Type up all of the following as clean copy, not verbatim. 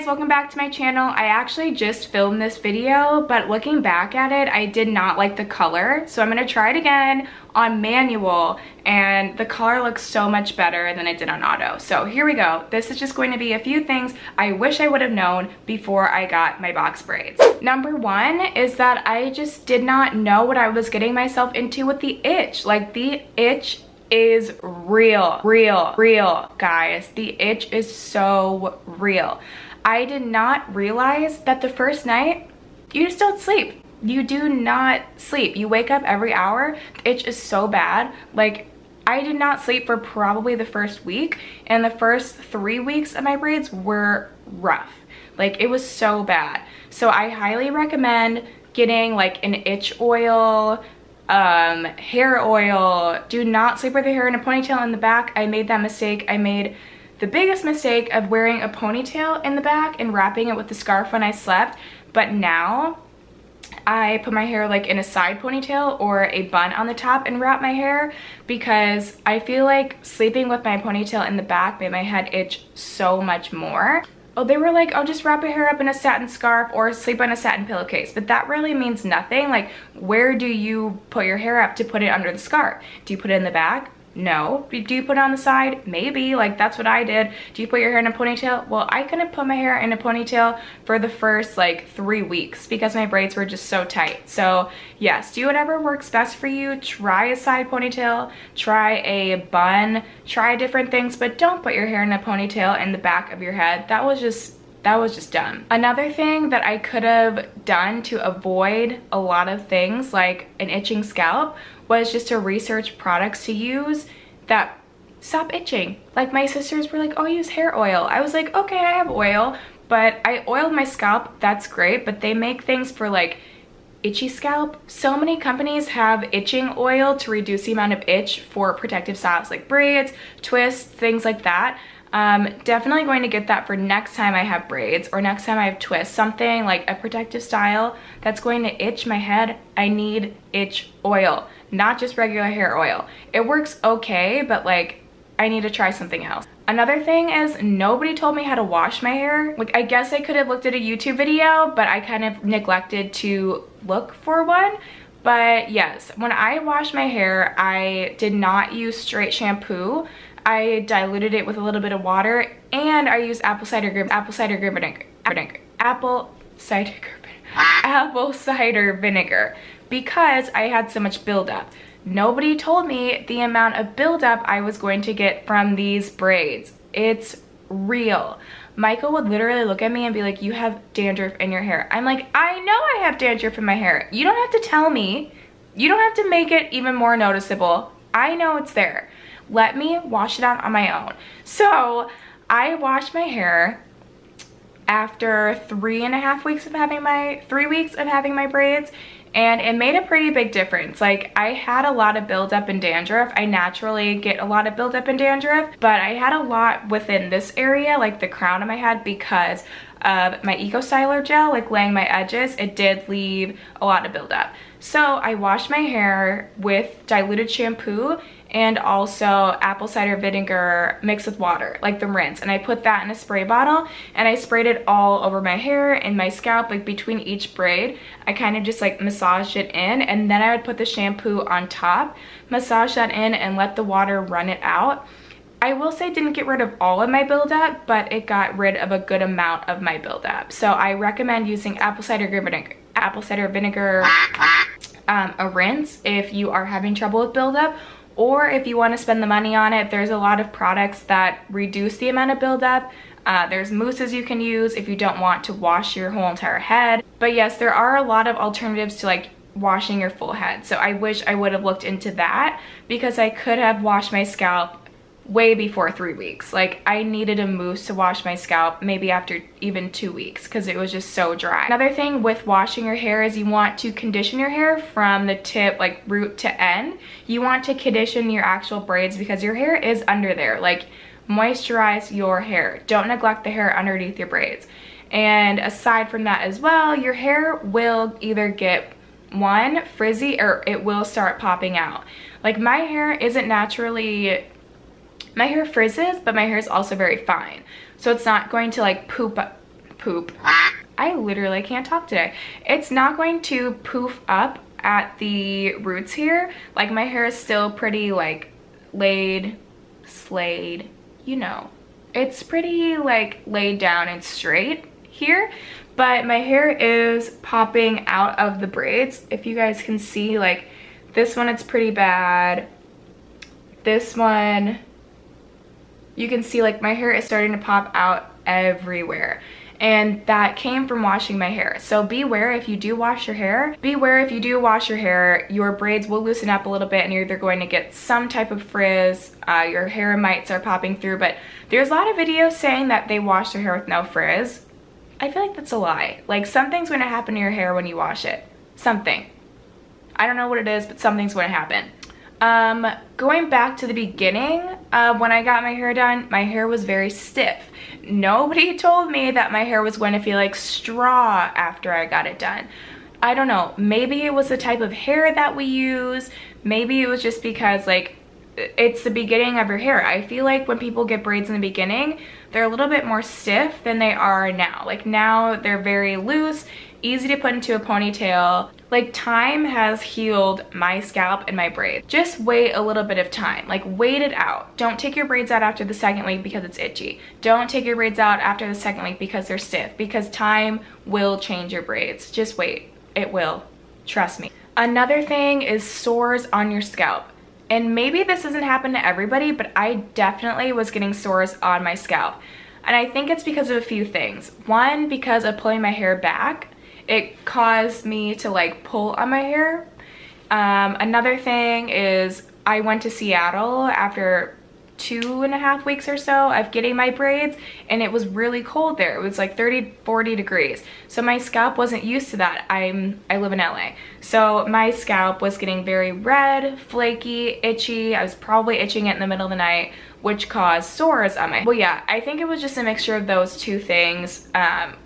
welcome back to my channel. I actually just filmed this video, but looking back at it, I did not like the color. So I'm gonna try it again on manual, and the color looks so much better than it did on auto. So here we go. This is just going to be a few things I wish I would have known before I got my box braids. Number one is that I just did not know what I was getting myself into with the itch. Like, the itch is real, guys. The itch is so real. I did not realize that the first night you just don't sleep. You do not sleep. You wake up every hour. The itch is so bad. Like, I did not sleep for probably the first week, and the first 3 weeks of my braids were rough. Like, it was so bad. So I highly recommend getting like an itch oil, hair oil. Do not sleep with your hair in a ponytail in the back. I made that mistake. I made the biggest mistake of wearing a ponytail in the back and wrapping it with the scarf when I slept. But now I put my hair like in a side ponytail or a bun on the top and wrap my hair, because I feel like sleeping with my ponytail in the back made my head itch so much more. Oh, they were like, oh, just wrap your hair up in a satin scarf or sleep on a satin pillowcase. But that really means nothing. Like, where do you put your hair up to put it under the scarf? Do you put it in the back? No. Do you put it on the side? Maybe. Like, that's what I did. Do you put your hair in a ponytail? Well, I couldn't put my hair in a ponytail for the first like 3 weeks because my braids were just so tight. So yes, do whatever works best for you. Try a side ponytail, try a bun, try different things, but don't put your hair in a ponytail in the back of your head. That was just dumb. Another thing that I could have done to avoid a lot of things like an itching scalp was just to research products to use that stop itching. Like, my sisters were like, oh, use hair oil. I was like, okay, I have oil, but I oiled my scalp. That's great, but they make things for like itchy scalp. So many companies have itching oil to reduce the amount of itch for protective styles like braids, twists, things like that. Definitely going to get that for next time I have braids or next time I have twists, something like a protective style that's going to itch my head. I need itch oil, not just regular hair oil. It works okay, but like, I need to try something else. Another thing is, nobody told me how to wash my hair. Like, I guess I could have looked at a YouTube video, but I kind of neglected to look for one. But yes, when I wash my hair, I did not use straight shampoo. I diluted it with a little bit of water, and I used apple cider vinegar because I had so much buildup. Nobody told me the amount of buildup I was going to get from these braids. It's real. Michael would literally look at me and be like, you have dandruff in your hair. I'm like, I know I have dandruff in my hair. You don't have to tell me. You don't have to make it even more noticeable. I know it's there. Let me wash it out on my own. So I washed my hair after 3.5 weeks of having my 3 weeks of having my braids, and it made a pretty big difference. Like, I had a lot of buildup and dandruff. I naturally get a lot of buildup and dandruff, but I had a lot within this area, like the crown of my head, because of my Eco Styler gel, like laying my edges. It did leave a lot of buildup. So I washed my hair with diluted shampoo and also apple cider vinegar mixed with water, like the rinse. And I put that in a spray bottle and I sprayed it all over my hair and my scalp, like between each braid. I kind of just like massaged it in, and then I would put the shampoo on top, massage that in, and let the water run it out. I will say it didn't get rid of all of my buildup, but it got rid of a good amount of my buildup. So I recommend using apple cider vinegar, a rinse if you are having trouble with buildup. Or if you want to spend the money on it, there's a lot of products that reduce the amount of buildup. There's mousses you can use if you don't want to wash your whole entire head. But yes, there are a lot of alternatives to like washing your full head. So I wish I would have looked into that, because I could have washed my scalp way before 3 weeks. Like, I needed a mousse to wash my scalp maybe after even 2 weeks because it was just so dry. Another thing with washing your hair is you want to condition your hair from the tip, like root to end. You want to condition your actual braids because your hair is under there. Like, moisturize your hair. Don't neglect the hair underneath your braids. And aside from that as well, your hair will either get one, frizzy, or it will start popping out. Like, my hair isn't naturally, my hair frizzes, but my hair is also very fine. So it's not going to like poop. I literally can't talk today. It's not going to poof up at the roots here. Like my hair is still pretty like slayed, you know. It's pretty like laid down and straight here, but my hair is popping out of the braids. If you guys can see, like this one, it's pretty bad. This one, you can see like my hair is starting to pop out everywhere. And that came from washing my hair. So beware if you do wash your hair. Beware if you do wash your hair, your braids will loosen up a little bit and you're either going to get some type of frizz, your hair might start popping through, but there's a lot of videos saying that they wash their hair with no frizz. I feel like that's a lie. Like something's going to happen to your hair when you wash it. Something. I don't know what it is, but something's going to happen. Going back to the beginning of when I got my hair done, my hair was very stiff. Nobody told me that my hair was going to feel like straw after I got it done. I don't know, maybe it was the type of hair that we use. Maybe it was just because like it's the beginning of your hair. I feel like when people get braids in the beginning, they're a little bit more stiff than they are now. Like now they're very loose, easy to put into a ponytail. Like time has healed my scalp and my braids. Just wait a little bit of time, like wait it out. Don't take your braids out after the second week because it's itchy. Don't take your braids out after the second week because they're stiff, because time will change your braids. Just wait, it will, trust me. Another thing is sores on your scalp. And maybe this doesn't happen to everybody, but I definitely was getting sores on my scalp. And I think it's because of a few things. One, because of pulling my hair back. It caused me to like pull on my hair. Another thing is I went to Seattle after 2.5 weeks or so of getting my braids, and it was really cold there. It was like 30-40 degrees. So my scalp wasn't used to that. I live in LA. So my scalp was getting very red, flaky, itchy. I was probably itching it in the middle of the night, which caused sores on my, well yeah, I think it was just a mixture of those two things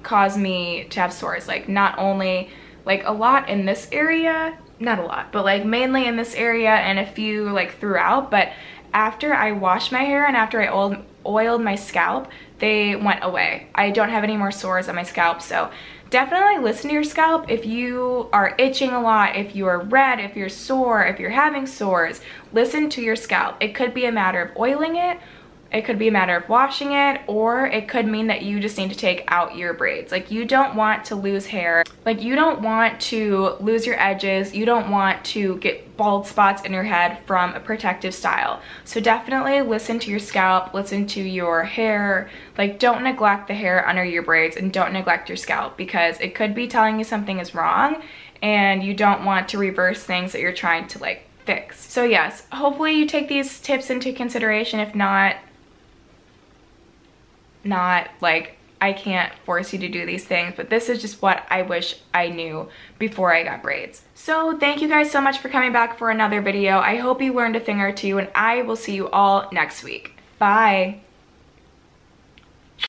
caused me to have sores. Like not only like a lot in this area, not a lot, but like mainly in this area and a few like throughout, but after I washed my hair and after I oiled my scalp, they went away. I don't have any more sores on my scalp, so definitely listen to your scalp. If you are itching a lot, if you are red, if you're sore, if you're having sores, listen to your scalp. It could be a matter of oiling it, it could be a matter of washing it, or it could mean that you just need to take out your braids. Like you don't want to lose hair. Like you don't want to lose your edges. You don't want to get bald spots in your head from a protective style. So definitely listen to your scalp, listen to your hair. Like don't neglect the hair under your braids and don't neglect your scalp, because it could be telling you something is wrong and you don't want to reverse things that you're trying to like fix. So yes, hopefully you take these tips into consideration. If not like I can't force you to do these things, but this is just what I wish I knew before I got braids. So thank you guys so much for coming back for another video. I hope you learned a thing or two, and I will see you all next week. Bye.